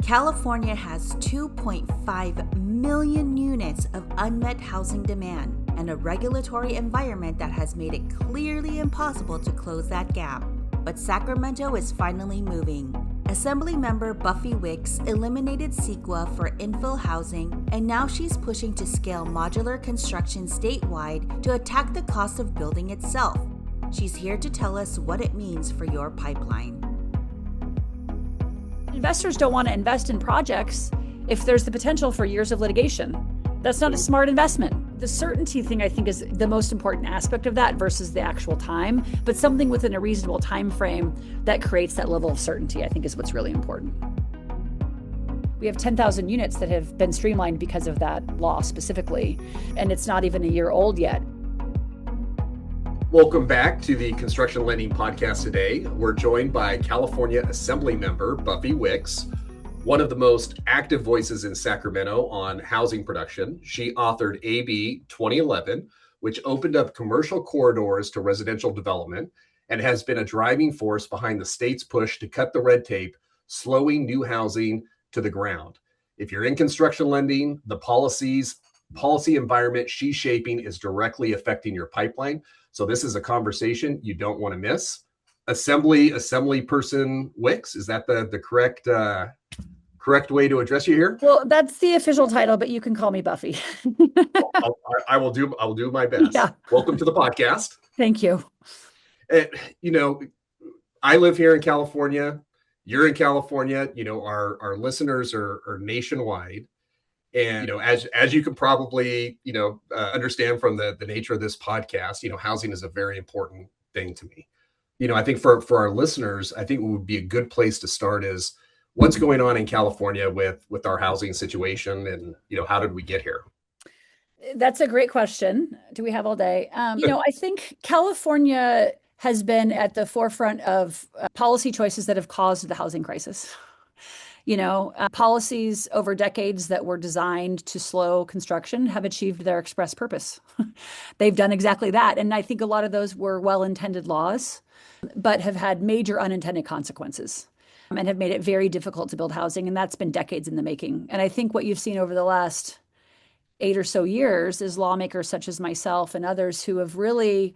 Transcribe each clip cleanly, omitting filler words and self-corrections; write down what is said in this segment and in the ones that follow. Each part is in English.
California has 2.5 million units of unmet housing demand and a regulatory environment that has made it clearly impossible to close that gap. But Sacramento is finally moving. Assemblymember Buffy Wicks eliminated CEQA for infill housing, and now she's pushing to scale modular construction statewide to attack the cost of building itself. She's here to tell us what it means for your pipeline. Investors don't want to invest in projects if there's the potential for years of litigation. That's not a smart investment. The certainty thing, I think, is the most important aspect of that versus the actual time, but something within a reasonable time frame that creates that level of certainty, I think, is what's really important. We have 10,000 units that have been streamlined because of that law specifically, and it's not even a year old yet. Welcome back to the Construction Lending Podcast today. We're joined by California Assemblymember Buffy Wicks, one of the most active voices in Sacramento on housing production. She authored AB 2011, which opened up commercial corridors to residential development and has been a driving force behind the state's push to cut the red tape, slowing new housing to the ground. If you're in construction lending, the policy environment she's shaping is directly affecting your pipeline. So this is a conversation you don't want to miss. Assembly person Wicks, is that the correct way to address you here? Well, that's the official title, but you can call me Buffy. I will do my best. Yeah. Welcome to the podcast. Thank you. I live here in California. You're in California. Our listeners are nationwide. And, as you can probably, understand from the nature of this podcast, housing is a very important thing to me. I think for our listeners, I think what would be a good place to start is what's going on in California with our housing situation and, how did we get here? That's a great question. Do we have all day? I think California has been at the forefront of policy choices that have caused the housing crisis. Policies over decades that were designed to slow construction have achieved their express purpose. They've done exactly that. And I think a lot of those were well-intended laws, but have had major unintended consequences and have made it very difficult to build housing. And that's been decades in the making. And I think what you've seen over the last 8 or so years is lawmakers such as myself and others who have really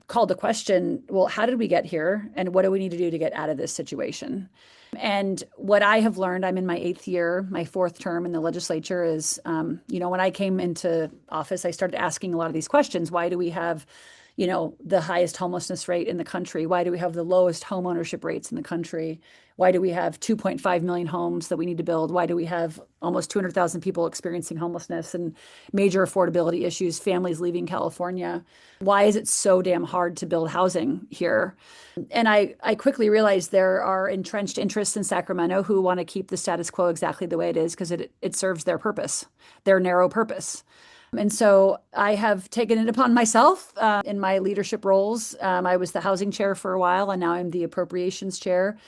called the question, well, how did we get here? And what do we need to do to get out of this situation? And what I have learned, I'm in my 8th year, my 4th term in the legislature is, when I came into office, I started asking a lot of these questions. Why do we have, the highest homelessness rate in the country? Why do we have the lowest home ownership rates in the country? Why do we have 2.5 million homes that we need to build? Why do we have almost 200,000 people experiencing homelessness and major affordability issues, families leaving California? Why is it so damn hard to build housing here? And I quickly realized there are entrenched interests in Sacramento who want to keep the status quo exactly the way it is because it serves their purpose, their narrow purpose. And so I have taken it upon myself in my leadership roles. I was the housing chair for a while, and now I'm the appropriations chair,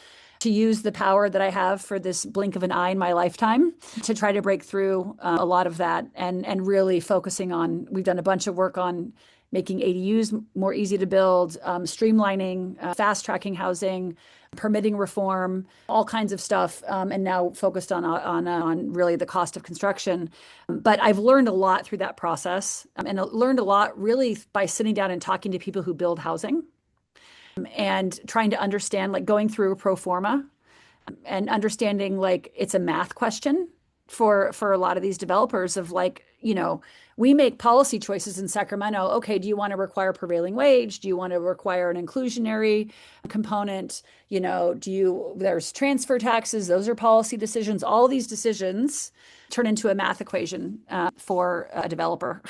to use the power that I have for this blink of an eye in my lifetime to try to break through a lot of that and really focusing on, we've done a bunch of work on making ADUs more easy to build, streamlining, fast-tracking housing, permitting reform, all kinds of stuff, and now focused on really the cost of construction. But I've learned a lot through that process, and learned a lot really by sitting down and talking to people who build housing and trying to understand, like going through a pro forma and understanding like it's a math question for a lot of these developers of like, we make policy choices in Sacramento. Okay, do you want to require prevailing wage? Do you want to require an inclusionary component? There's transfer taxes. Those are policy decisions. All these decisions turn into a math equation for a developer.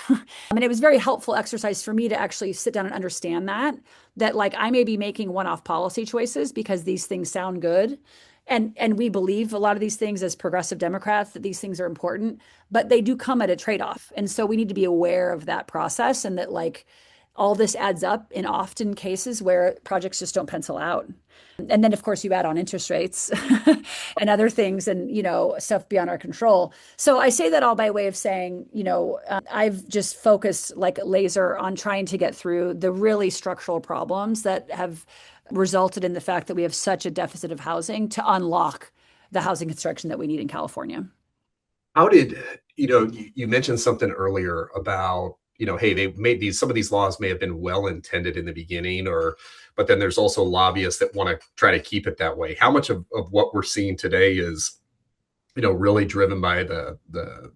It was a very helpful exercise for me to actually sit down and understand that like I may be making one-off policy choices because these things sound good. And we believe a lot of these things as progressive Democrats, that these things are important, but they do come at a trade-off. And so we need to be aware of that process and that like all this adds up in often cases where projects just don't pencil out. And then, of course, you add on interest rates and other things and, stuff beyond our control. So I say that all by way of saying, I've just focused like laser on trying to get through the really structural problems that have resulted in the fact that we have such a deficit of housing to unlock the housing construction that we need in California. How did, you mentioned something earlier about, hey, they made some of these laws may have been well intended in the beginning, but then there's also lobbyists that want to try to keep it that way. How much of what we're seeing today is, really driven by the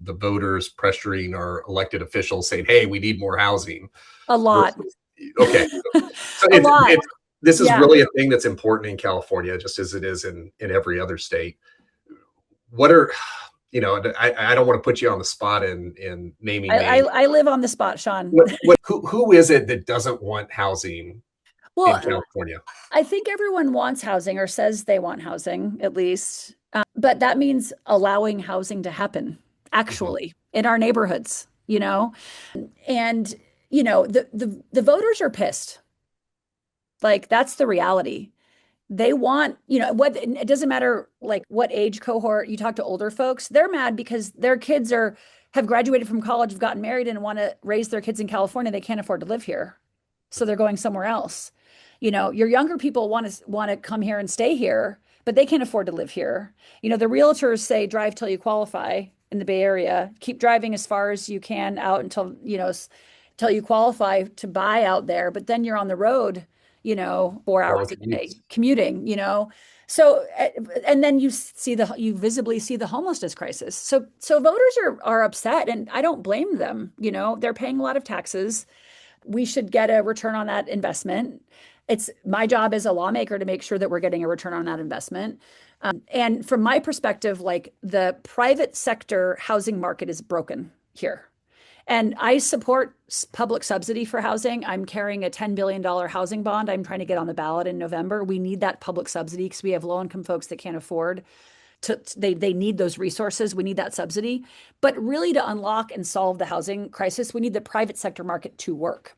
voters pressuring our elected officials saying, hey, we need more housing? A lot. Okay. So A lot. This is really a thing that's important in California, just as it is in every other state. What are, I don't want to put you on the spot in naming names. I live on the spot, Sean. Who is it that doesn't want housing in California? I think everyone wants housing, or says they want housing, at least. But that means allowing housing to happen, actually, in our neighborhoods, And, the voters are pissed. Like, that's the reality. They want, it doesn't matter like what age cohort you talk to. Older folks, they're mad because their kids have graduated from college, have gotten married, and want to raise their kids in California. They can't afford to live here, so they're going somewhere else. Your younger people want to come here and stay here, but they can't afford to live here. The realtors say drive till you qualify in the Bay Area. Keep driving as far as you can out until till you qualify to buy out there. But then you're on the road, 4 hours a day commuting, So, and then you visibly see the homelessness crisis. So voters are upset, and I don't blame them. They're paying a lot of taxes. We should get a return on that investment. It's my job as a lawmaker to make sure that we're getting a return on that investment. And from my perspective, like, the private sector housing market is broken here. And I support public subsidy for housing. I'm carrying a $10 billion housing bond. I'm trying to get on the ballot in November. We need that public subsidy because we have low-income folks that can't afford they need those resources. We need that subsidy. But really, to unlock and solve the housing crisis, we need the private sector market to work.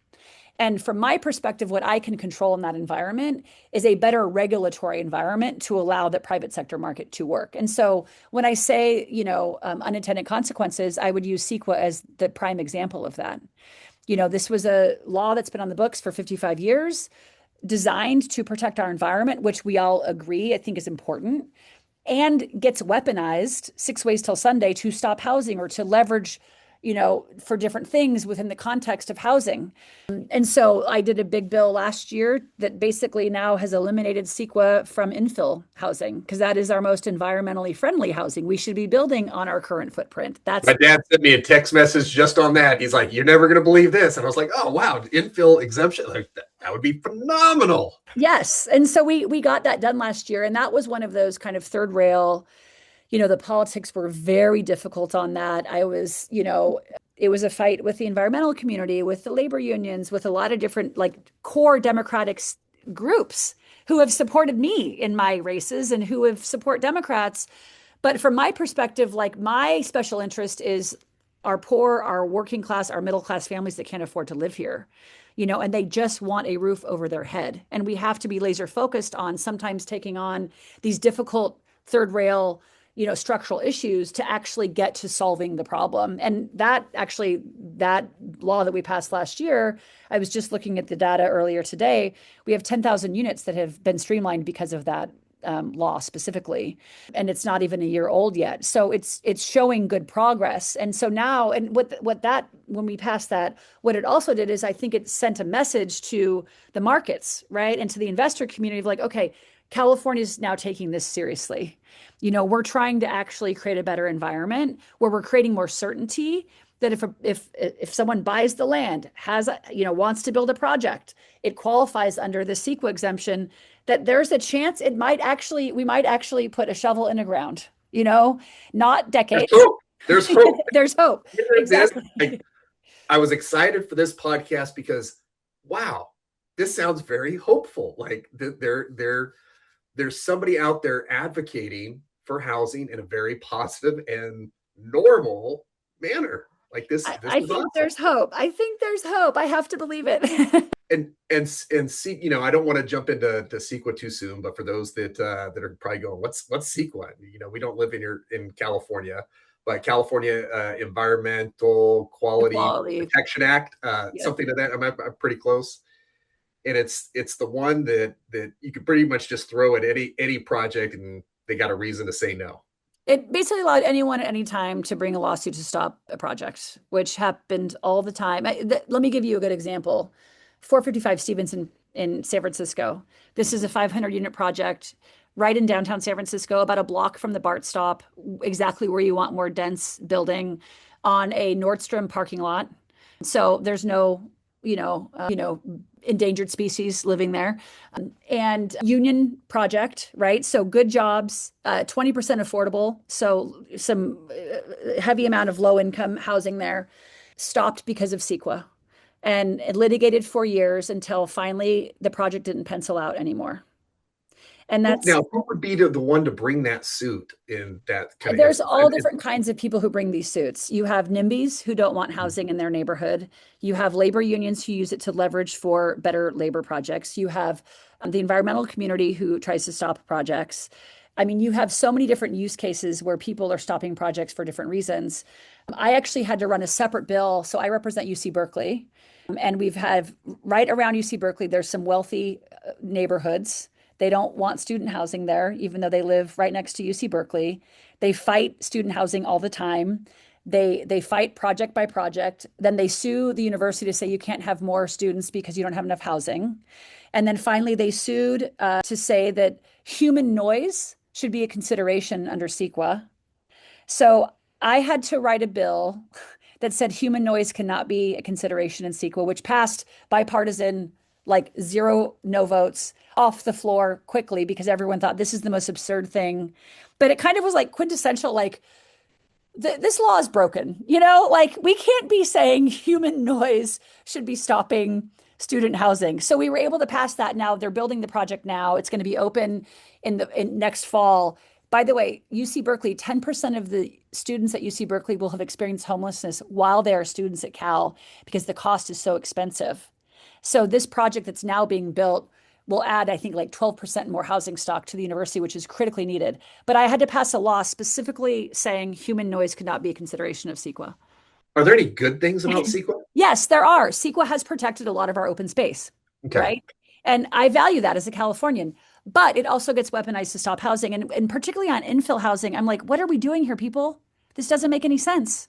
And from my perspective, what I can control in that environment is a better regulatory environment to allow the private sector market to work. And so when I say, unintended consequences, I would use CEQA as the prime example of that. This was a law that's been on the books for 55 years, designed to protect our environment, which we all agree, I think, is important, and gets weaponized 6 ways till Sunday to stop housing or to leverage for different things within the context of housing. And so I did a big bill last year that basically now has eliminated CEQA from infill housing, because that is our most environmentally friendly housing. We should be building on our current footprint. My dad sent me a text message just on that. He's like, you're never going to believe this. And I was like, oh, wow, infill exemption. Like, that would be phenomenal. Yes. And so we got that done last year. And that was one of those kind of third rail. The politics were very difficult on that. it was a fight with the environmental community, with the labor unions, with a lot of different core Democratic groups who have supported me in my races and who have support Democrats. But from my perspective, my special interest is our poor, our working class, our middle class families that can't afford to live here, and they just want a roof over their head. And we have to be laser focused on sometimes taking on these difficult third rail structural issues to actually get to solving the problem. And that law that we passed last year, I was just looking at the data earlier today. We have 10,000 units that have been streamlined because of that law specifically. And it's not even a year old yet. So it's showing good progress. And so now, and when we passed that, what it also did is I think it sent a message to the markets, right? And to the investor community of okay, California's now taking this seriously. We're trying to actually create a better environment where we're creating more certainty that if someone buys the land, wants to build a project, it qualifies under the CEQA exemption, that there's a chance we might actually put a shovel in the ground, not decades. There's hope. There's hope. Exactly. I was excited for this podcast because, wow, this sounds very hopeful. There's somebody out there advocating for housing in a very positive and normal manner. This I think awesome. There's hope. I think there's hope. I have to believe it. and see, I don't want to jump into CEQA too soon, but for those that are probably going, what's CEQA? We don't live in California, but California Environmental Quality Protection Act, something to that. I'm pretty close. And it's the one that you could pretty much just throw at any project, and they got a reason to say no. It basically allowed anyone at any time to bring a lawsuit to stop a project, which happened all the time. Let me give you a good example. 455 Stevenson in San Francisco. This is a 500 unit project right in downtown San Francisco, about a block from the BART stop, exactly where you want more dense building on a Nordstrom parking lot. So there's no, endangered species living there. And union project, right? So good jobs, 20% affordable. So some heavy amount of low income housing there, stopped because of CEQA, and it litigated for years until finally the project didn't pencil out anymore. And that's now, who would be the one to bring that suit in that kind of there's all different kinds of people who bring these suits. You have NIMBYs who don't want housing in their neighborhood. You have labor unions who use it to leverage for better labor projects. You have the environmental community who tries to stop projects. I mean, you have so many different use cases where people are stopping projects for different reasons. I actually had to run a separate bill. So I represent UC Berkeley, and we've had right around UC Berkeley, there's some wealthy neighborhoods. They don't want student housing there, even though they live right next to UC Berkeley. They fight student housing all the time. They fight project by project. Then they sue the university to say you can't have more students because you don't have enough housing. And then finally, they sued to say that human noise should be a consideration under CEQA. So I had to write a bill that said human noise cannot be a consideration in CEQA, which passed bipartisan, like 0 no votes, off the floor quickly because everyone thought this is the most absurd thing. But it kind of was like quintessential, like this law is broken, like we can't be saying human noise should be stopping student housing. So we were able to pass that. Now they're building the project now. It's going to be open in next fall. By the way, UC Berkeley, 10% of the students at UC Berkeley will have experienced homelessness while they are students at Cal because the cost is so expensive. So this project that's now being built will add, I think, like 12% more housing stock to the university, which is critically needed. But I had to pass a law specifically saying human noise could not be a consideration of CEQA. Are there any good things about CEQA? Yes, there are. CEQA has protected a lot of our open space, right? And I value that as a Californian. But it also gets weaponized to stop housing. And particularly on infill housing, I'm like, what are we doing here, people? This doesn't make any sense.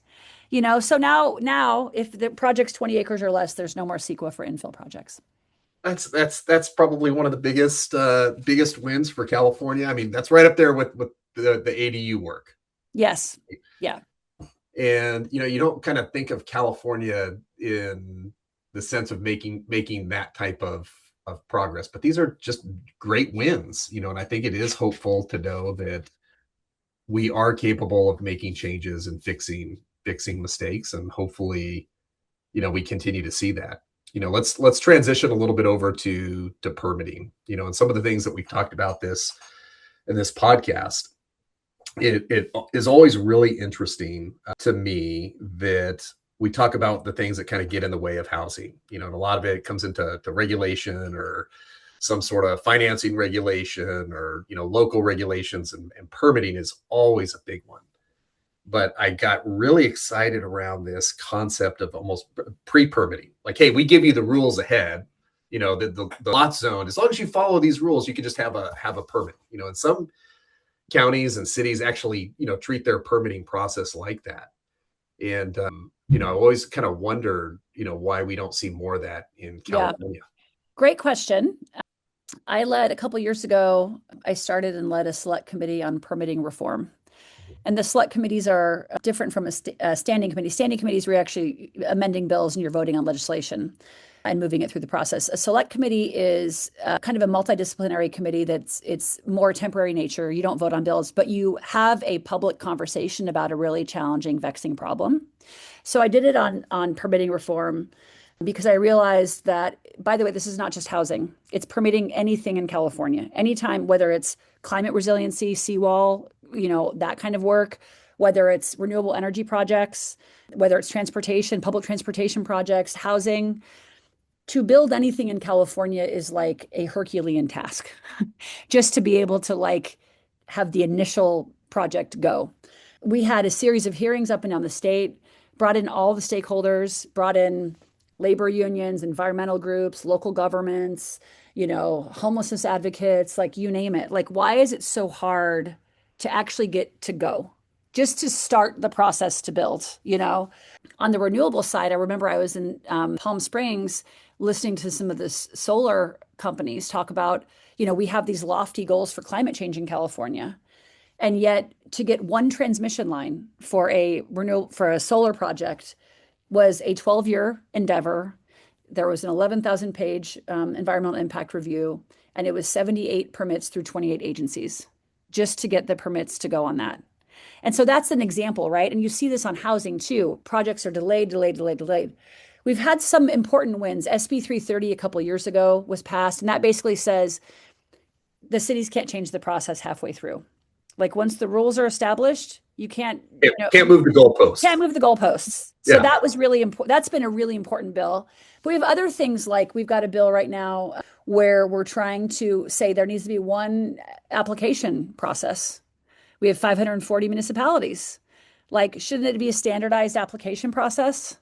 So now if the project's 20 acres or less, there's no more CEQA for infill projects. That's probably one of the biggest wins for California. I mean, that's right up there with the ADU work. Yes. Yeah. And you don't kind of think of California in the sense of making that type of progress, but these are just great wins, and I think it is hopeful to know that we are capable of making changes and fixing mistakes, and hopefully, we continue to see that. Let's transition a little bit over to permitting, and some of the things that we've talked about in this podcast. It is always really interesting to me that we talk about the things that kind of get in the way of housing, and a lot of it comes into regulation or some sort of financing regulation or, local regulations, and permitting is always a big one. But I got really excited around this concept of almost pre-permitting. Like, hey, we give you the rules ahead, the lot zone, as long as you follow these rules, you can just have a permit, and some counties and cities actually, treat their permitting process like that. And, I always kind of wondered, why we don't see more of that in California. Yeah. Great question. A couple of years ago, I started and led a select committee on permitting reform. And the select committees are different from a standing committee. Standing committees where you're actually amending bills and you're voting on legislation and moving it through the process. A select committee is kind of a multidisciplinary committee it's more temporary nature. You don't vote on bills, but you have a public conversation about a really challenging, vexing problem. So I did it on permitting reform because I realized that, by the way, this is not just housing. It's permitting anything in California. Anytime, whether it's climate resiliency, seawall, that kind of work, whether it's renewable energy projects, whether it's transportation, public transportation projects, housing. To build anything in California is like a Herculean task, just to be able to have the initial project go. We had a series of hearings up and down the state, brought in all the stakeholders, brought in labor unions, environmental groups, local governments, homelessness advocates, you name it. Why is it so hard to actually get to go, just to start the process to build, On the renewable side, I remember I was in Palm Springs listening to some of the solar companies talk about, we have these lofty goals for climate change in California. And yet to get one transmission line for a solar project was a 12-year endeavor. There was an 11,000 page environmental impact review, and it was 78 permits through 28 agencies just to get the permits to go on that. And so that's an example, right? And you see this on housing too. Projects are delayed. We've had some important wins. SB 330 a couple of years ago was passed, and that basically says the cities can't change the process halfway through. Like once the rules are established, you can't move the goalposts. Can't move the goalposts. So that was really important. That's been a really important bill. But we have other things like we've got a bill right now where we're trying to say there needs to be one application process. We have 540 municipalities. Like, shouldn't it be a standardized application process?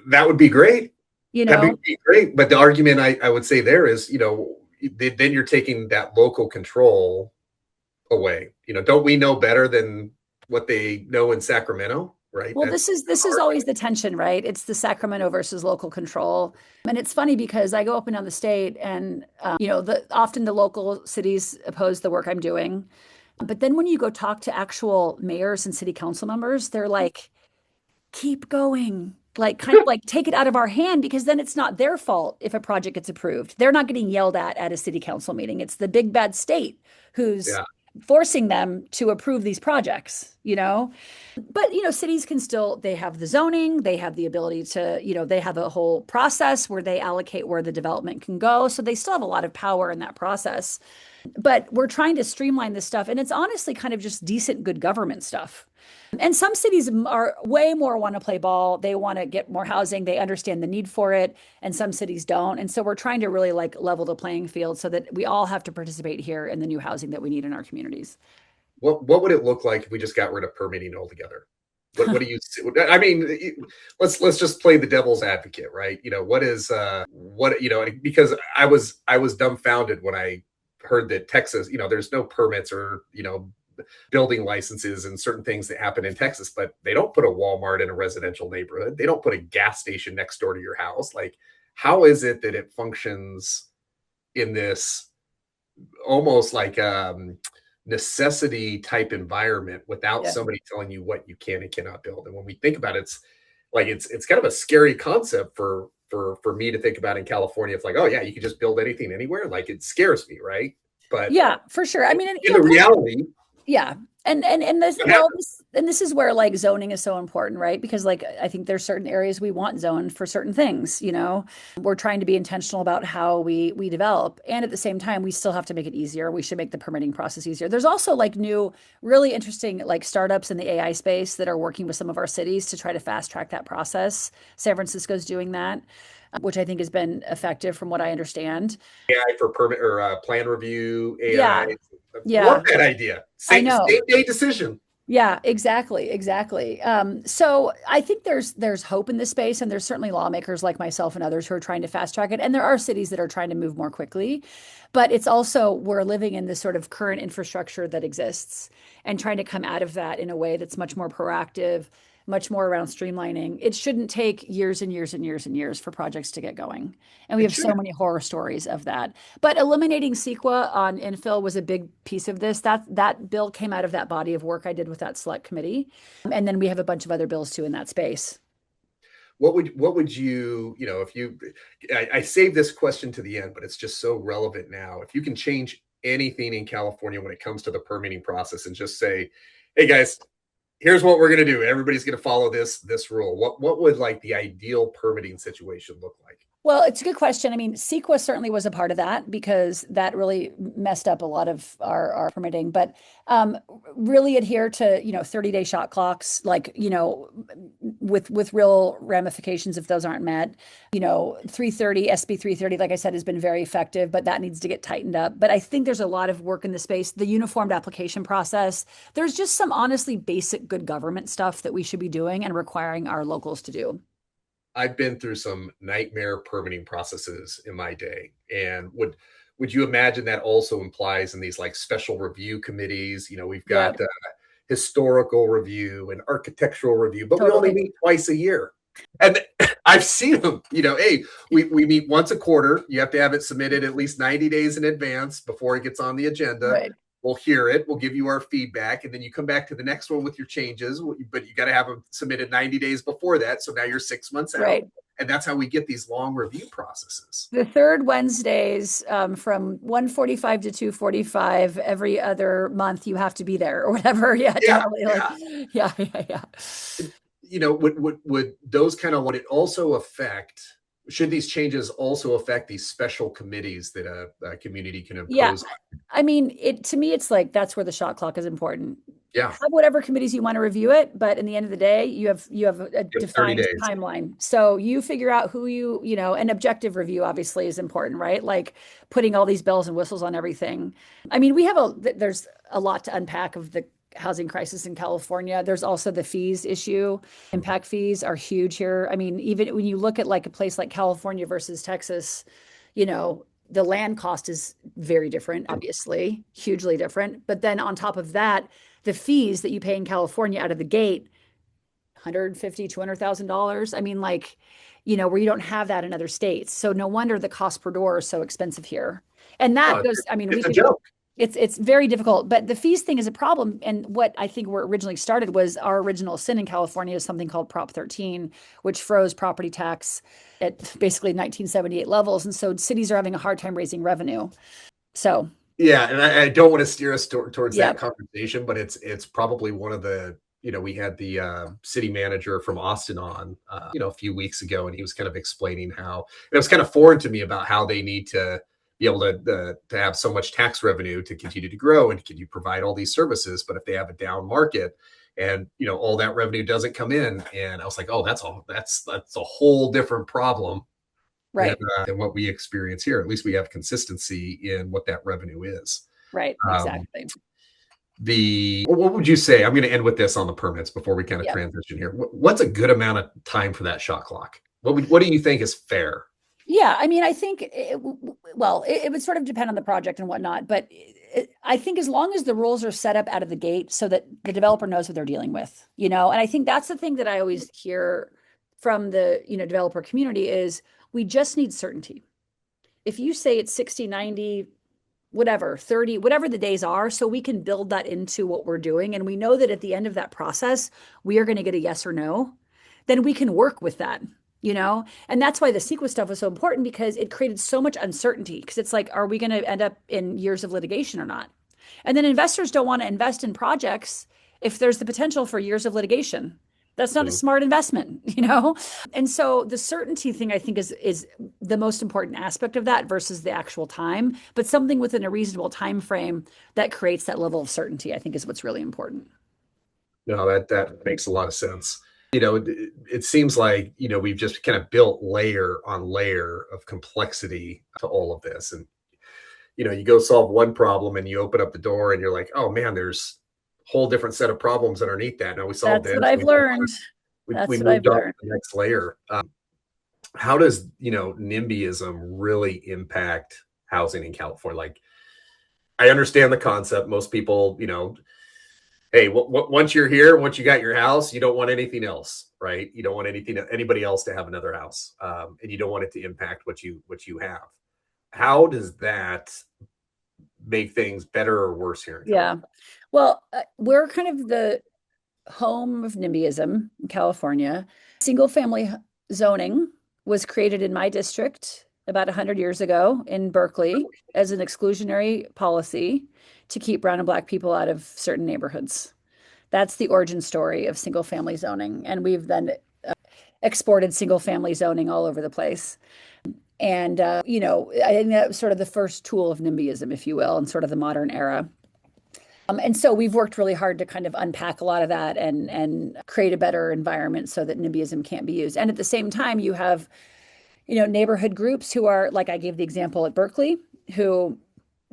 That would be great. That would be great. But the argument I would say there is, then you're taking that local control away. Don't we know better than what they know in Sacramento, right? Well, this is always the tension, right? It's the Sacramento versus local control. And it's funny because I go up and down the state and, often the local cities oppose the work I'm doing. But then when you go talk to actual mayors and city council members, they're like, keep going, like kind of like take it out of our hand, because then it's not their fault if a project gets approved. They're not getting yelled at a city council meeting. It's the big bad state who's forcing them to approve these projects, But, cities can still, they have the zoning, they have the ability to, they have a whole process where they allocate where the development can go. So they still have a lot of power in that process. But we're trying to streamline this stuff. And it's honestly kind of just decent, good government stuff. And some cities are way more want to play ball. They want to get more housing. They understand the need for it. And some cities don't. And so we're trying to really level the playing field so that we all have to participate here in the new housing that we need in our communities. What would it look like if we just got rid of permitting altogether? What do you see? I mean, let's just play the devil's advocate, right? Because I was dumbfounded when I heard that Texas, there's no permits or, building licenses and certain things that happen in Texas, but they don't put a Walmart in a residential neighborhood. They don't put a gas station next door to your house. Like, how is it that it functions in this almost like necessity type environment without somebody telling you what you can and cannot build? And when we think about it, it's kind of a scary concept for me to think about in California. It's like, oh yeah, you can just build anything anywhere. Like, it scares me, right? But yeah, for sure. I mean, in the reality, yeah. And this is where zoning is so important, right? Because I think there's certain areas we want zoned for certain things, we're trying to be intentional about how we develop. And at the same time, we still have to make it easier. We should make the permitting process easier. There's also new, really interesting startups in the AI space that are working with some of our cities to try to fast track that process. San Francisco's doing that, which I think has been effective from what I understand. AI for permit or plan review, AI. Yeah. Love that idea. Same day decision. Yeah, exactly. So I think there's hope in this space, and there's certainly lawmakers like myself and others who are trying to fast track it. And there are cities that are trying to move more quickly, but it's also, we're living in this sort of current infrastructure that exists and trying to come out of that in a way that's much more proactive, much more around streamlining. It shouldn't take years and years and years and years for projects to get going. And we have so many horror stories of that. But eliminating CEQA on infill was a big piece of this. That bill came out of that body of work I did with that select committee. And then we have a bunch of other bills too in that space. What would you, I saved this question to the end, but it's just so relevant now. If you can change anything in California when it comes to the permitting process and just say, hey guys, here's what we're going to do. Everybody's going to follow this rule. What would the ideal permitting situation look like? Well, it's a good question. I mean, CEQA certainly was a part of that because that really messed up a lot of our permitting, but really adhere to, 30-day shot clocks, with real ramifications if those aren't met. 330, SB 330, like I said, has been very effective, but that needs to get tightened up. But I think there's a lot of work in the space, the uniformed application process. There's just some honestly basic good government stuff that we should be doing and requiring our locals to do. I've been through some nightmare permitting processes in my day, and would you imagine that also implies in these like special review committees? We've got historical review and architectural review, but we only meet twice a year. And I've seen them, hey, we meet once a quarter. You have to have it submitted at least 90 days in advance before it gets on the agenda. Right. We'll hear it. We'll give you our feedback. And then you come back to the next one with your changes, but you got to have them submitted 90 days before that. So now you're 6 months out. Right. And that's how we get these long review processes. The third Wednesdays from 1:45 to 2:45 every other month, you have to be there or whatever. Yeah, totally. Yeah. Would those kind of, would it also affect, should these changes also affect these special committees that a community can impose? Yeah. I mean, to me, it's like, that's where the shot clock is important. Yeah. Have whatever committees you want to review it, but in the end of the day, you have a defined timeline. So you figure out who an objective review obviously is important, right? Like putting all these bells and whistles on everything. I mean, there's a lot to unpack of the housing crisis in California. There's also the fees issue. Impact fees are huge here. I mean, even when you look at like a place like California versus Texas, the land cost is very different, obviously, hugely different. But then on top of that, the fees that you pay in California out of the gate, $150,000, $200,000. I mean, where you don't have that in other states. So no wonder the cost per door is so expensive here. And that goes, I mean, it's a joke. It's very difficult, but the fees thing is a problem. And what I think where it originally started was our original sin in California is something called Prop 13, which froze property tax at basically 1978 levels. And so cities are having a hard time raising revenue. So yeah, and I don't want to steer us towards that conversation, but it's probably one of the, we had the city manager from Austin on, a few weeks ago, and he was kind of explaining how it was kind of foreign to me about how they need to be able to have so much tax revenue to continue to grow and continue to provide all these services. But if they have a down market and, all that revenue doesn't come in, and I was like, oh, that's a whole different problem. Right. Than what we experience here. At least we have consistency in what that revenue is. Right. Exactly. What would you say? I'm going to end with this on the permits before we kind of transition here. What's a good amount of time for that shot clock? What do you think is fair? Yeah, I mean, I think it would sort of depend on the project and whatnot, but I think as long as the rules are set up out of the gate so that the developer knows what they're dealing with, and I think that's the thing that I always hear from the developer community is we just need certainty. If you say it's 60, 90, whatever, 30, whatever the days are, so we can build that into what we're doing, and we know that at the end of that process, we are going to get a yes or no, then we can work with that. And that's why the CEQA stuff was so important, because it created so much uncertainty, because it's like, are we going to end up in years of litigation or not? And then investors don't want to invest in projects if there's the potential for years of litigation. That's not a smart investment, And so the certainty thing, I think, is the most important aspect of that versus the actual time, but something within a reasonable time frame that creates that level of certainty, I think, is what's really important. No, that makes a lot of sense. It seems like, we've just kind of built layer on layer of complexity to all of this. And, you go solve one problem and you open up the door and you're like, oh man, there's a whole different set of problems underneath that. Now we solved this. That's what I've learned. We moved on to the next layer. How does, NIMBYism really impact housing in California? Like, I understand the concept. Most people, hey, once you're here, once you got your house, you don't want anything else, right? You don't want anybody else to have another house, and you don't want it to impact what you have. How does that make things better or worse here? Yeah, well, we're kind of the home of NIMBYism in California. Single family zoning was created in my district about 100 years ago in Berkeley as an exclusionary policy to keep brown and black people out of certain neighborhoods. That's the origin story of single family zoning. And we've then exported single family zoning all over the place. And, I think that was sort of the first tool of NIMBYism, if you will, in sort of the modern era. And so we've worked really hard to kind of unpack a lot of that and create a better environment so that NIMBYism can't be used. And at the same time, you have, neighborhood groups who are, like I gave the example at Berkeley, who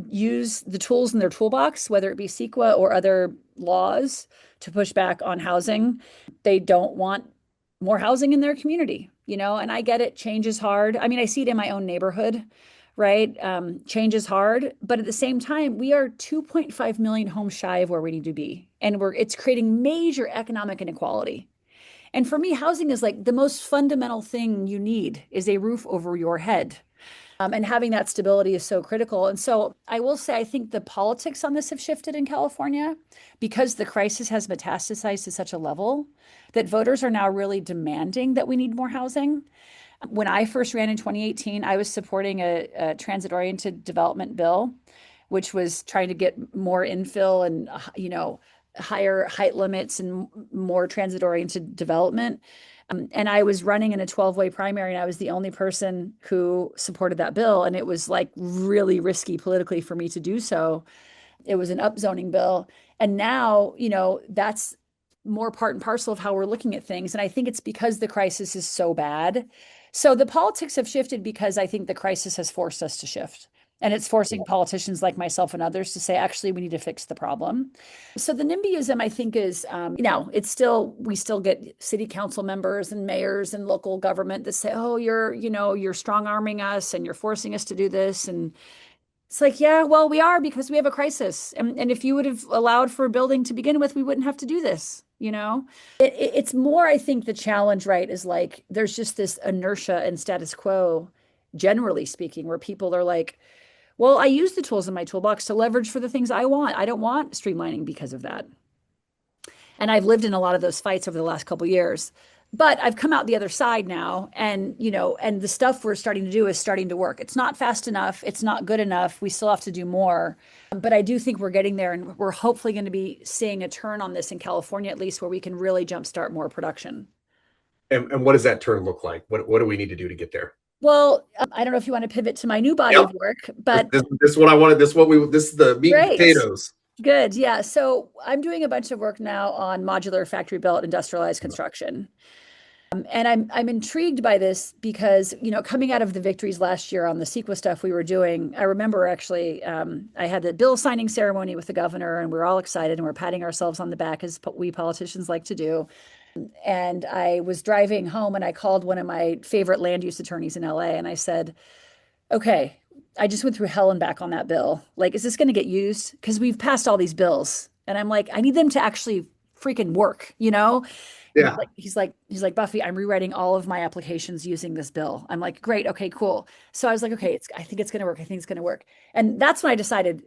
use the tools in their toolbox, whether it be CEQA or other laws, to push back on housing. They don't want more housing in their community, and I get it. Change is hard. I mean, I see it in my own neighborhood, right? Change is hard, but at the same time, we are 2.5 million homes shy of where we need to be. And it's creating major economic inequality. And for me, housing is like the most fundamental thing you need is a roof over your head. And having that stability is so critical. And so I will say, I think the politics on this have shifted in California because the crisis has metastasized to such a level that voters are now really demanding that we need more housing. When I first ran in 2018, I was supporting a transit-oriented development bill, which was trying to get more infill and, higher height limits and more transit-oriented development. And I was running in a 12-way primary, and I was the only person who supported that bill. And it was like really risky politically for me to do so. It was an upzoning bill. And now, that's more part and parcel of how we're looking at things. And I think it's because the crisis is so bad. So the politics have shifted because I think the crisis has forced us to shift. And it's forcing politicians like myself and others to say, actually, we need to fix the problem. So the NIMBYism, I think, is, we still get city council members and mayors and local government that say, oh, you're strong arming us and you're forcing us to do this. And it's like, yeah, well, we are because we have a crisis. And if you would have allowed for a building to begin with, we wouldn't have to do this. It's more, I think the challenge, right, is like there's just this inertia and status quo, generally speaking, where people are like, well, I use the tools in my toolbox to leverage for the things I want. I don't want streamlining because of that. And I've lived in a lot of those fights over the last couple of years. But I've come out the other side now, and the stuff we're starting to do is starting to work. It's not fast enough. It's not good enough. We still have to do more. But I do think we're getting there, and we're hopefully going to be seeing a turn on this in California, at least, where we can really jumpstart more production. And what does that turn look like? What do we need to do to get there? Well, I don't know if you want to pivot to my new body of work, but this is what I wanted. This is the meat and potatoes. Good. Yeah. So I'm doing a bunch of work now on modular factory built industrialized construction. And I'm intrigued by this because, coming out of the victories last year on the CEQA stuff we were doing, I remember actually I had the bill signing ceremony with the governor, and we were all excited and we're patting ourselves on the back as we politicians like to do. And I was driving home and I called one of my favorite land use attorneys in LA and I said, okay, I just went through hell and back on that bill. Like, is this going to get used? Because we've passed all these bills. And I'm like, I need them to actually freaking work, Yeah. He's like, Buffy, I'm rewriting all of my applications using this bill. I'm like, great. Okay, cool. So I was like, okay, I think it's going to work. I think it's going to work. And that's when I decided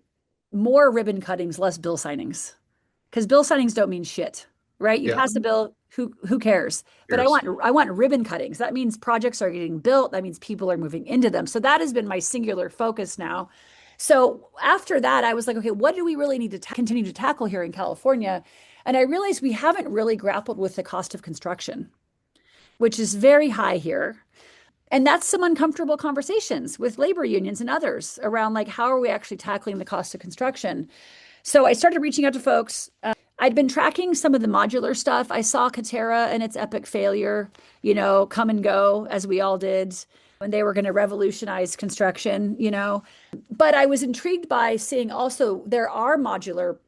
more ribbon cuttings, less bill signings, because bill signings don't mean shit, right? You pass a bill, who cares? But I want ribbon cuttings. That means projects are getting built. That means people are moving into them. So that has been my singular focus now. So after that, I was like, okay, what do we really need to continue to tackle here in California? And I realized we haven't really grappled with the cost of construction, which is very high here. And that's some uncomfortable conversations with labor unions and others around like, how are we actually tackling the cost of construction? So I started reaching out to folks. I'd been tracking some of the modular stuff. I saw Katerra and its epic failure, come and go, as we all did, when they were going to revolutionize construction, But I was intrigued by seeing also there are modular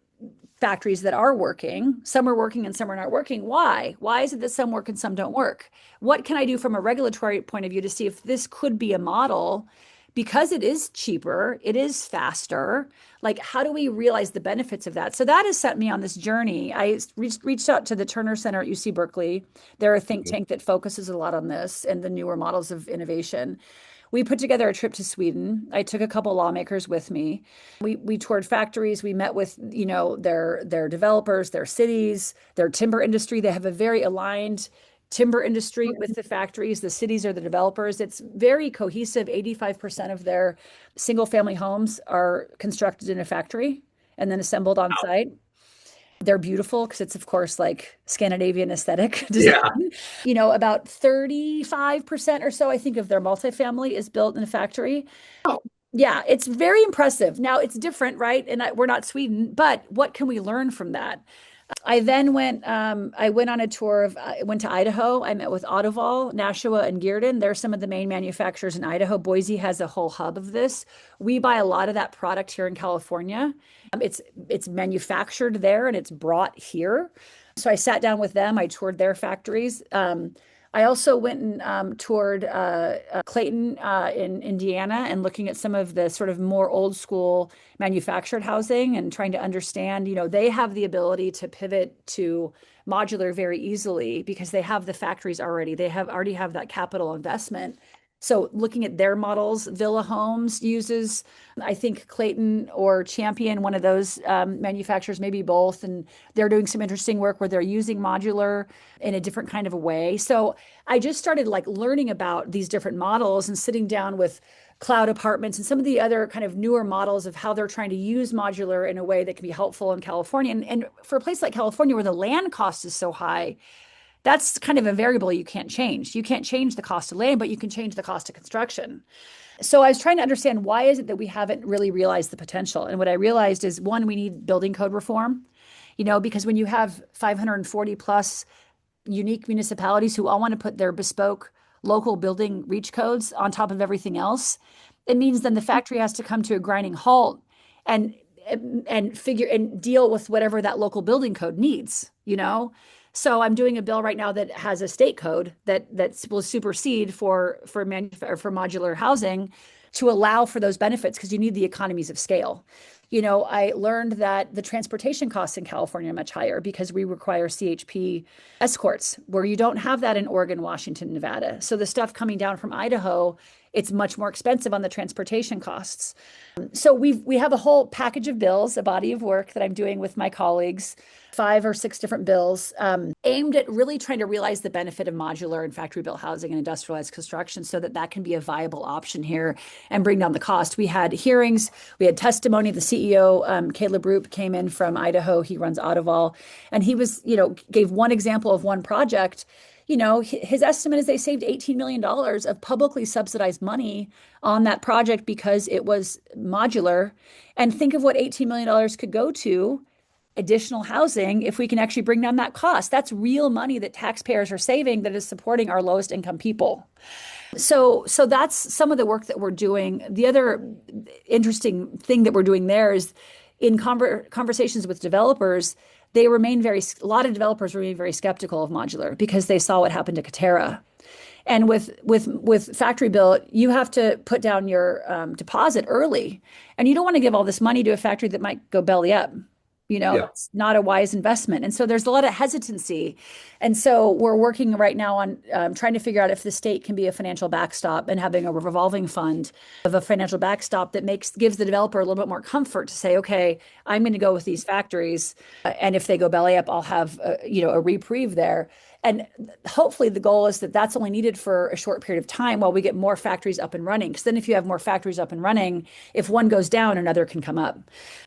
factories that are working. Some are working and some are not working. Why? Why is it that some work and some don't work? What can I do from a regulatory point of view to see if this could be a model? Because it is cheaper, it is faster. Like, how do we realize the benefits of that? So that has set me on this journey. I reached out to the Turner Center at UC Berkeley. They're a think tank that focuses a lot on this and the newer models of innovation. We put together a trip to Sweden. I took a couple lawmakers with me. We toured factories. We met with, their developers, their cities, their timber industry. They have a very aligned timber industry with the factories. The cities are the developers. It's very cohesive. 85% of their single family homes are constructed in a factory and then assembled on site. They're beautiful because it's, of course, like Scandinavian aesthetic design. Yeah. About 35% or so, I think, of their multifamily is built in a factory. Oh. Yeah, it's very impressive. Now, it's different, right? And we're not Sweden, but what can we learn from that? I then went on a tour went to Idaho. I met with Overhaul, Nashua, and Gearden. They're some of the main manufacturers in Idaho. Boise has a whole hub of this. We buy a lot of that product here in California. It's manufactured there and it's brought here. So I sat down with them. I toured their factories. I also went and toured Clayton in Indiana and looking at some of the sort of more old school manufactured housing and trying to understand, they have the ability to pivot to modular very easily because they have the factories already. They already have that capital investment. So looking at their models, Villa Homes uses, I think Clayton or Champion, one of those manufacturers, maybe both, and they're doing some interesting work where they're using modular in a different kind of a way. So I just started like learning about these different models and sitting down with Cloud Apartments and some of the other kind of newer models of how they're trying to use modular in a way that can be helpful in California. And for a place like California where the land cost is so high, that's kind of a variable you can't change. You can't change the cost of land, but you can change the cost of construction. So I was trying to understand, why is it that we haven't really realized the potential? And what I realized is, one, we need building code reform, because when you have 540 plus unique municipalities who all want to put their bespoke local building reach codes on top of everything else, it means then the factory has to come to a grinding halt and figure and deal with whatever that local building code needs. So I'm doing a bill right now that has a state code that will supersede for modular housing to allow for those benefits, because you need the economies of scale. I learned that the transportation costs in California are much higher because we require CHP escorts, where you don't have that in Oregon, Washington, Nevada. So the stuff coming down from Idaho, it's much more expensive on the transportation costs. So we have a whole package of bills, a body of work that I'm doing with my colleagues, 5 or 6 different bills aimed at really trying to realize the benefit of modular and factory built housing and industrialized construction so that can be a viable option here and bring down the cost. We had hearings, we had testimony. The CEO, Caleb Roop, came in from Idaho. He runs Overhaul, and he gave one example of one project. His estimate is they saved $18 million of publicly subsidized money on that project because it was modular. And think of what $18 million could go to additional housing if we can actually bring down that cost. That's real money that taxpayers are saving that is supporting our lowest income people. So that's some of the work that we're doing. The other interesting thing that we're doing there is in conversations with developers, a lot of developers remain very skeptical of modular because they saw what happened to Katerra. And with factory built, you have to put down your deposit early, and you don't want to give all this money to a factory that might go belly up. It's not a wise investment. And so there's a lot of hesitancy. And so we're working right now on trying to figure out if the state can be a financial backstop and having a revolving fund of a financial backstop that gives the developer a little bit more comfort to say, okay, I'm going to go with these factories. And if they go belly up, I'll have a reprieve there. And hopefully the goal is that that's only needed for a short period of time while we get more factories up and running. Because then if you have more factories up and running, if one goes down, another can come up.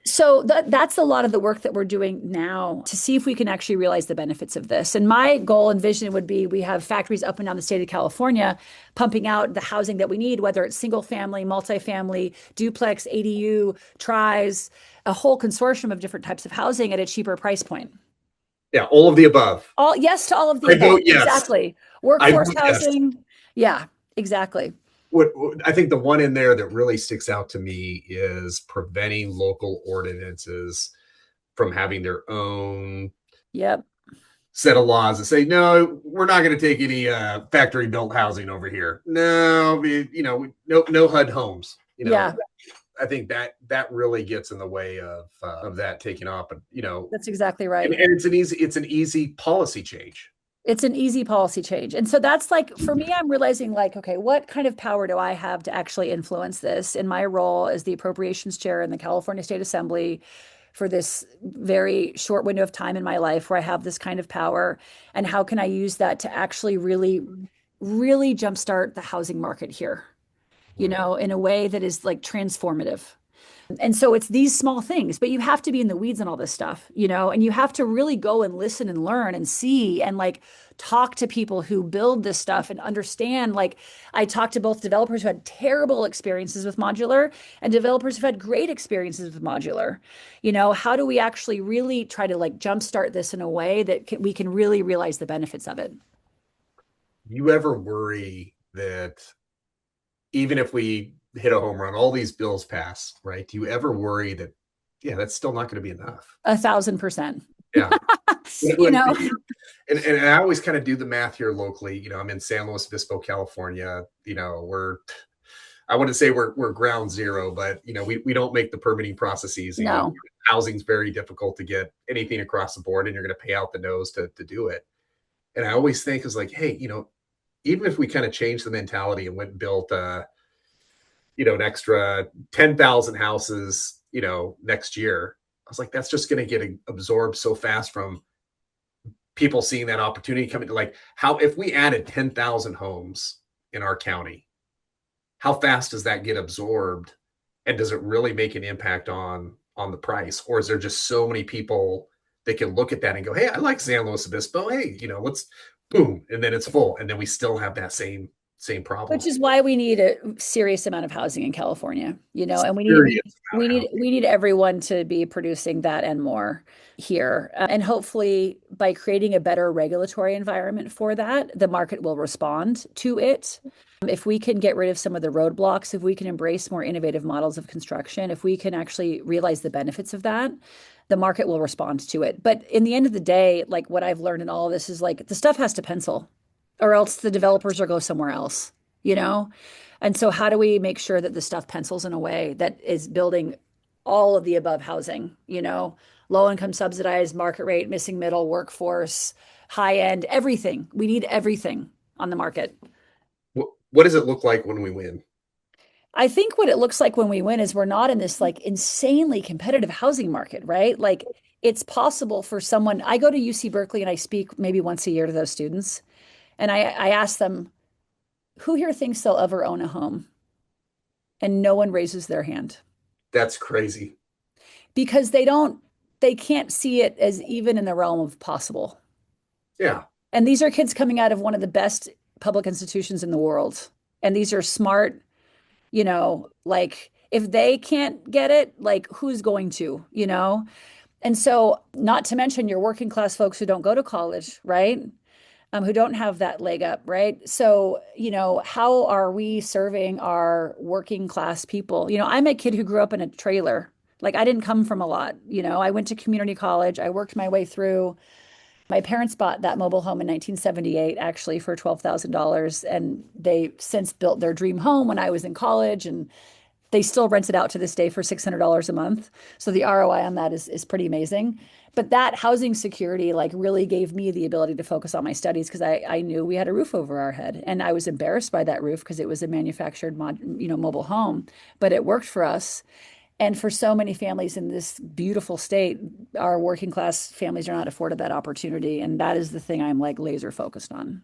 So that's a lot of the work that we're doing now to see if we can actually realize the benefits of this. And my goal and vision would be we have factories up and down the state of California pumping out the housing that we need, whether it's single family, multifamily, duplex, ADU, tries, a whole consortium of different types of housing at a cheaper price point. Yeah, all of the above. Yes to all of the above. Vote yes. Exactly. Workforce housing. Yes. Yeah, exactly. What I think the one in there that really sticks out to me is preventing local ordinances from having their own set of laws that say, no, we're not going to take any factory built housing over here. No, no HUD homes. Yeah. I think that really gets in the way of that taking off. But that's exactly right. And it's an easy policy change. It's an easy policy change. And so that's like, for me, I'm realizing like, okay, what kind of power do I have to actually influence this in my role as the appropriations chair in the California State Assembly for this very short window of time in my life where I have this kind of power? And how can I use that to actually really, really jumpstart the housing market here? In a way that is like transformative. And so it's these small things, but you have to be in the weeds on all this stuff, and you have to really go and listen and learn and see and like talk to people who build this stuff and understand. Like I talked to both developers who had terrible experiences with modular and developers who've had great experiences with modular. How do we actually really try to like jumpstart this in a way that we can really realize the benefits of it? You ever worry that even if we hit a home run, all these bills pass, right? Do you ever worry that, that's still not going to be enough? 1,000%. Yeah. And I always kind of do the math here locally. I'm in San Luis Obispo, California. I wouldn't say we're ground zero, but we don't make the permitting process easy. No. Housing's very difficult to get anything across the board, and you're going to pay out the nose to do it. And I always think is like, hey, even if we kind of change the mentality and went and built an extra 10,000 houses, next year, I was like, that's just going to get absorbed so fast from people seeing that opportunity coming. Like, how if we added 10,000 homes in our county, how fast does that get absorbed, and does it really make an impact on the price? Or is there just so many people that can look at that and go, hey, I like San Luis Obispo, hey, let's boom, and then it's full, and then we still have that same problem. Which is why we need a serious amount of housing in California, and we need everyone to be producing that and more here. And hopefully by creating a better regulatory environment for that, the market will respond to it. If we can get rid of some of the roadblocks, if we can embrace more innovative models of construction, if we can actually realize the benefits of that, the market will respond to it. But in the end of the day, like what I've learned in all of this is like the stuff has to pencil, or else the developers will go somewhere else, And so how do we make sure that the stuff pencils in a way that is building all of the above housing, low income, subsidized, market rate, missing middle, workforce, high end, everything. We need everything on the market. What does it look like when we win? I think what it looks like when we win is we're not in this like insanely competitive housing market, right? Like it's possible for someone. I go to UC Berkeley and I speak maybe once a year to those students. And I ask them, who here thinks they'll ever own a home? And no one raises their hand. That's crazy. Because they can't see it as even in the realm of possible. Yeah. And these are kids coming out of one of the best public institutions in the world. And these are smart, like if they can't get it, like who's going to, And so not to mention your working class folks who don't go to college, right? Who don't have that leg up, right? So, how are we serving our working class people? I'm a kid who grew up in a trailer. Like I didn't come from a lot. I went to community college. I worked my way through. My parents bought that mobile home in 1978, actually, for $12,000. And they since built their dream home when I was in college. And they still rent it out to this day for $600 a month. So the ROI on that is pretty amazing. But that housing security like really gave me the ability to focus on my studies because I knew we had a roof over our head. And I was embarrassed by that roof because it was a manufactured mobile home, but it worked for us. And for so many families in this beautiful state, our working class families are not afforded that opportunity. And that is the thing I'm like laser focused on.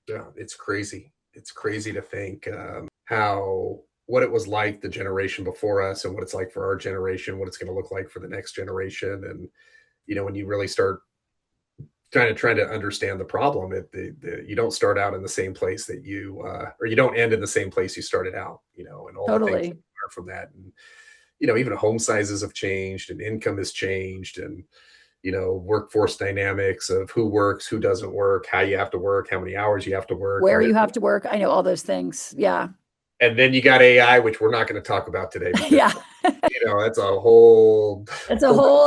Yeah, it's crazy. It's crazy to think what it was like the generation before us and what it's like for our generation, what it's going to look like for the next generation. And, when you really start trying to understand the problem, you don't start out in the same place that or you don't end in the same place you started out, and all Totally. the things that are from that. And, even home sizes have changed and income has changed and, workforce dynamics of who works, who doesn't work, how you have to work, how many hours you have to work. Where you have to work. I know all those things. Yeah. And then you got AI, which we're not going to talk about today. Because, yeah. That's a whole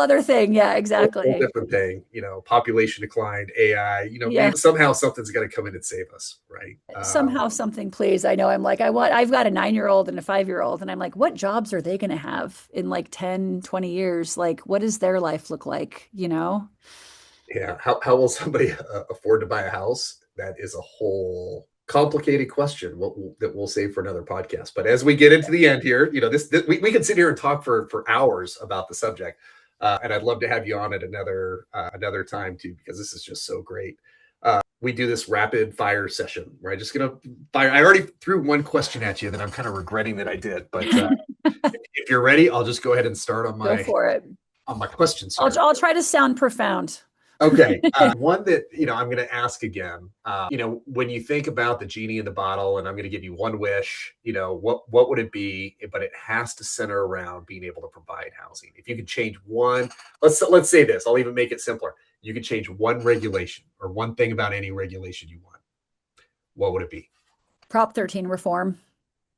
other thing. Yeah, exactly. Whole different thing. Population decline, AI, maybe somehow something's got to come in and save us, right? Somehow something, please. I know I'm like, I've got a 9-year-old and a 5-year-old. And I'm like, what jobs are they going to have in like 10, 20 years? Like, what does their life look like? Yeah. How will somebody afford to buy a house? That is a whole complicated question that we'll save for another podcast. But as we get into the end here, we can sit here and talk for hours about the subject. And I'd love to have you on at another time too, because this is just so great. We do this rapid fire session where I'm just going to fire. I already threw one question at you that I'm kind of regretting that I did, but if you're ready, I'll just go ahead and start on Go for it. On my questions. I'll try to sound profound. Okay. One that, I'm going to ask again, when you think about the genie in the bottle and I'm going to give you one wish, what would it be? But it has to center around being able to provide housing. If you could change one, let's say this, I'll even make it simpler. You could change one regulation or one thing about any regulation you want. What would it be? Prop 13 reform,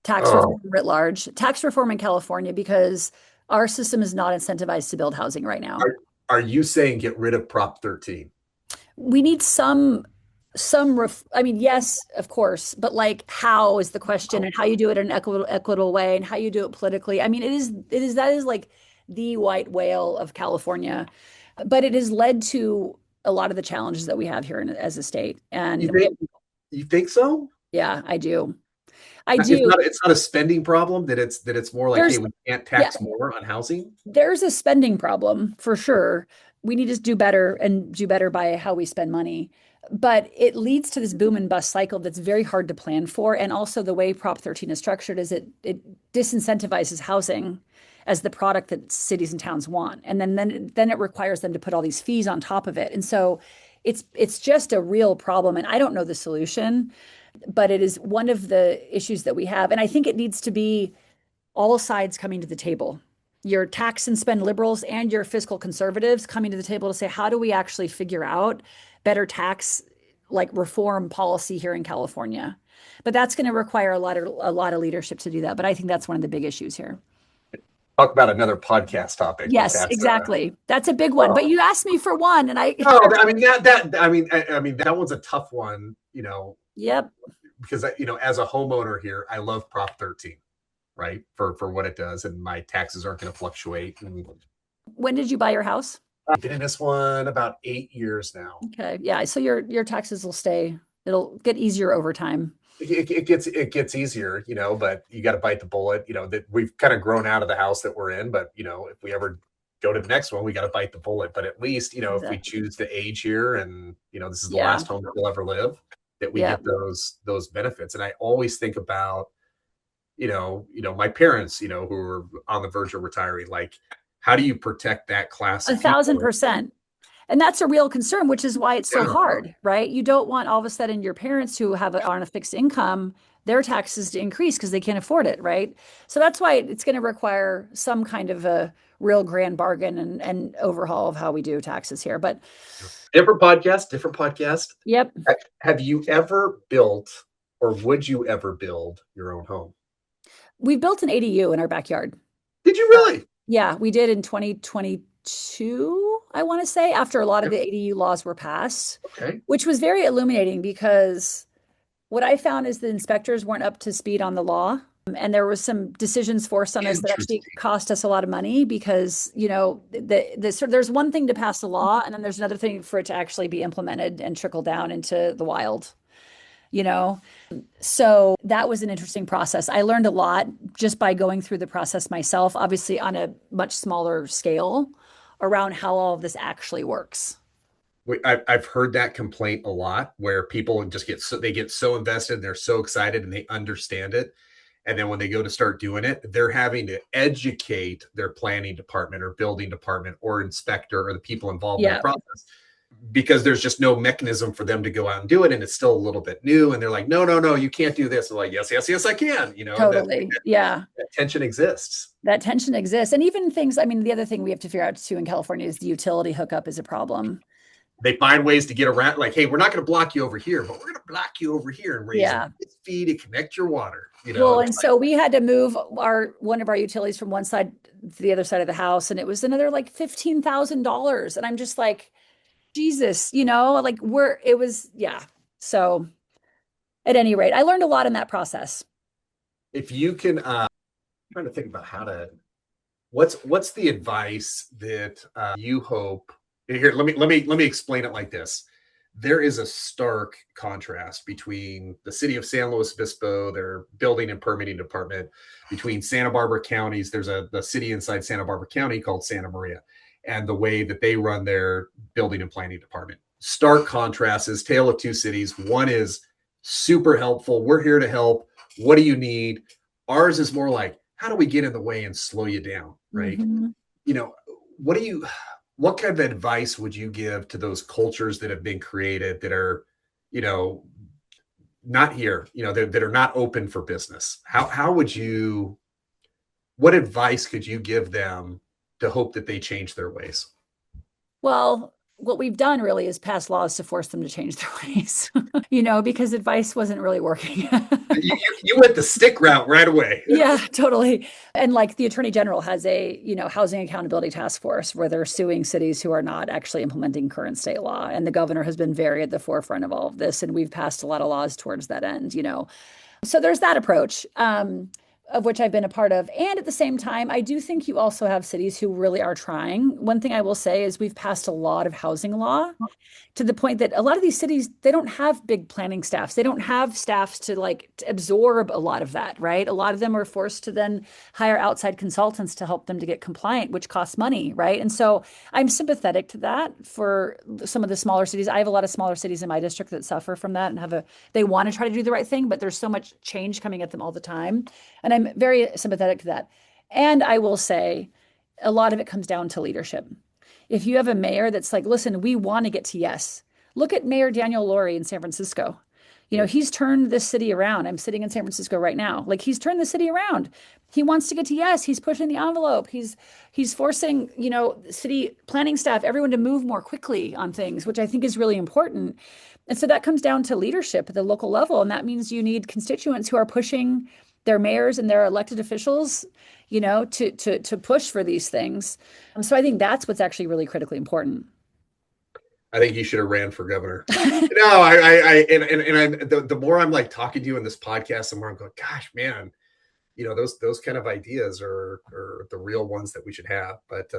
tax reform writ large, tax reform in California, because our system is not incentivized to build housing right now. Are you saying get rid of Prop 13? We need I mean, yes, of course, but like how is the question, and how you do it in an equitable way, and how you do it politically. I mean, that is like the white whale of California, but it has led to a lot of the challenges that we have here as a state. You And think you think so? yeah, I do. I It's do. not a spending problem, that it's more like, hey, There's we can't yeah, tax more on housing. there's a spending problem for sure. We need to do better and do better by how we spend money. But it leads to this boom and bust cycle that's very hard to plan for. And also the way Prop 13 is structured is it disincentivizes housing as the product that cities and towns want. And then it requires them to put all these fees on top of it. And so it's just a real problem. And I don't know the solution, but it is one of the issues that we have. And I think it needs to be all sides coming to the table, your tax and spend liberals and your fiscal conservatives coming to the table to say, how do we actually figure out better tax like reform policy here in California? But that's going to require a lot of leadership to do that. But I think that's one of the big issues here. Talk about another podcast topic. Yes, exactly. That's a big one. But you asked me for one, and I. No, I mean that one's a tough one. Yep. Because as a homeowner here, I love Prop 13, right? For what it does, and my taxes aren't going to fluctuate. And when did you buy your house? I've been in this one about 8 years now. Okay, yeah. So your taxes will stay. It'll get easier over time. It gets easier, but you got to bite the bullet. That we've kind of grown out of the house that we're in, but if we ever go to the next one, we got to bite the bullet. But at least exactly. If we choose to age here, and this is the last home that we'll ever live, that we get those benefits. And I always think about my parents, who are on the verge of retiring. Like, how do you protect that class? 1,000%. And that's a real concern, which is why it's so hard, right? You don't want all of a sudden your parents who are on a fixed income, their taxes to increase because they can't afford it, right? So that's why it's going to require some kind of a real grand bargain and overhaul of how we do taxes here. But different podcast. Yep. Have you ever built, or would you ever build your own home? We built an ADU in our backyard. Did you really? Yeah, we did in 2022, I want to say, after a lot of the ADU laws were passed, which was very illuminating because what I found is the inspectors weren't up to speed on the law. And there was some decisions forced on us that actually cost us a lot of money because, there's one thing to pass a law, and then there's another thing for it to actually be implemented and trickle down into the wild. So that was an interesting process. I learned a lot just by going through the process myself, obviously on a much smaller scale, around how all of this actually works. I've heard that complaint a lot, where people just get so invested, and they're so excited, and they understand it. And then when they go to start doing it, they're having to educate their planning department or building department or inspector or the people involved in the process, because there's just no mechanism for them to go out and do it. And it's still a little bit new. And they're like, no, you can't do this. They're like, yes, I can. Totally. That tension exists. That tension exists. And even things, the other thing we have to figure out too in California is the utility hookup is a problem. They find ways to get around, like, hey, we're not going to block you over here, but we're going to block you over here and raise a fee to connect your water. Well, and so we had to move one of our utilities from one side to the other side of the house, and it was another like $15,000. And I'm just like, Jesus, So at any rate, I learned a lot in that process. If you can, I'm trying to think about what's the advice that you hope. Here, let me explain it like this. There is a stark contrast between the city of San Luis Obispo, their building and permitting department, between Santa Barbara counties. There's the city inside Santa Barbara County called Santa Maria, and the way that they run their building and planning department. Stark contrast is tale of two cities. One is super helpful. We're here to help. What do you need? Ours is more like, how do we get in the way and slow you down? Right. Mm-hmm. What kind of advice would you give to those cultures that have been created that are, not here, that are not open for business? What advice could you give them to hope that they change their ways? Well, what we've done really is pass laws to force them to change their ways, because advice wasn't really working. You went the stick route right away. Yeah, totally. And like the Attorney General has a, housing accountability task force where they're suing cities who are not actually implementing current state law. And the governor has been very at the forefront of all of this. And we've passed a lot of laws towards that end, So there's that approach. Of which I've been a part of. And at the same time, I do think you also have cities who really are trying. One thing I will say is we've passed a lot of housing law to the point that a lot of these cities, they don't have big planning staffs. They don't have staffs to absorb a lot of that, right? A lot of them are forced to then hire outside consultants to help them to get compliant, which costs money, right? And so I'm sympathetic to that for some of the smaller cities. I have a lot of smaller cities in my district that suffer from that and they want to try to do the right thing, but there's so much change coming at them all the time. And I'm very sympathetic to that. And I will say a lot of it comes down to leadership. If you have a mayor that's like, listen, we want to get to yes. Look at Mayor Daniel Lurie in San Francisco. He's turned this city around. I'm sitting in San Francisco right now. He's turned the city around. He wants to get to yes. He's pushing the envelope. He's forcing, city planning staff, everyone to move more quickly on things, which I think is really important. And so that comes down to leadership at the local level. And that means you need constituents who are pushing their mayors and their elected officials, to push for these things. So I think that's what's actually really critically important. I think you should have ran for governor. No, the more I'm talking to you in this podcast, the more I'm going, gosh, man, those kind of ideas are the real ones that we should have. But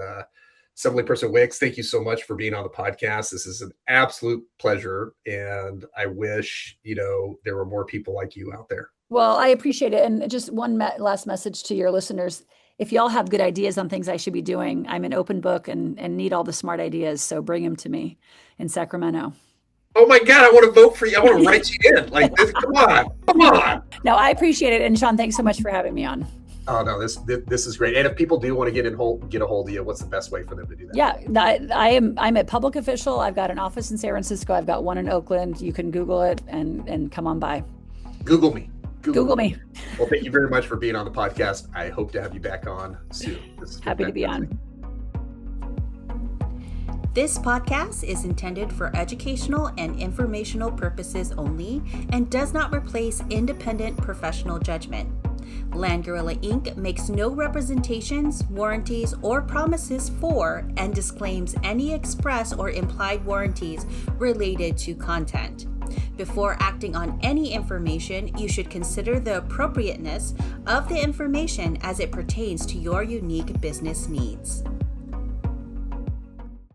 Assemblyperson Wicks, thank you so much for being on the podcast. This is an absolute pleasure. And I wish, there were more people like you out there. Well, I appreciate it. And just one last message to your listeners. If y'all have good ideas on things I should be doing, I'm an open book and need all the smart ideas. So bring them to me in Sacramento. Oh my God, I want to vote for you. I want to write you in. Come on. No, I appreciate it. And Sean, thanks so much for having me on. Oh no, this is great. And if people do want to get a hold of you, what's the best way for them to do that? Yeah, I'm a public official. I've got an office in San Francisco. I've got one in Oakland. You can Google it and come on by. Google me. Google me. Well, thank you very much for being on the podcast. I hope to have you back on soon. Happy to be on. This podcast is intended for educational and informational purposes only and does not replace independent professional judgment. Land Gorilla Inc. makes no representations, warranties, or promises for and disclaims any express or implied warranties related to content. Before acting on any information, you should consider the appropriateness of the information as it pertains to your unique business needs.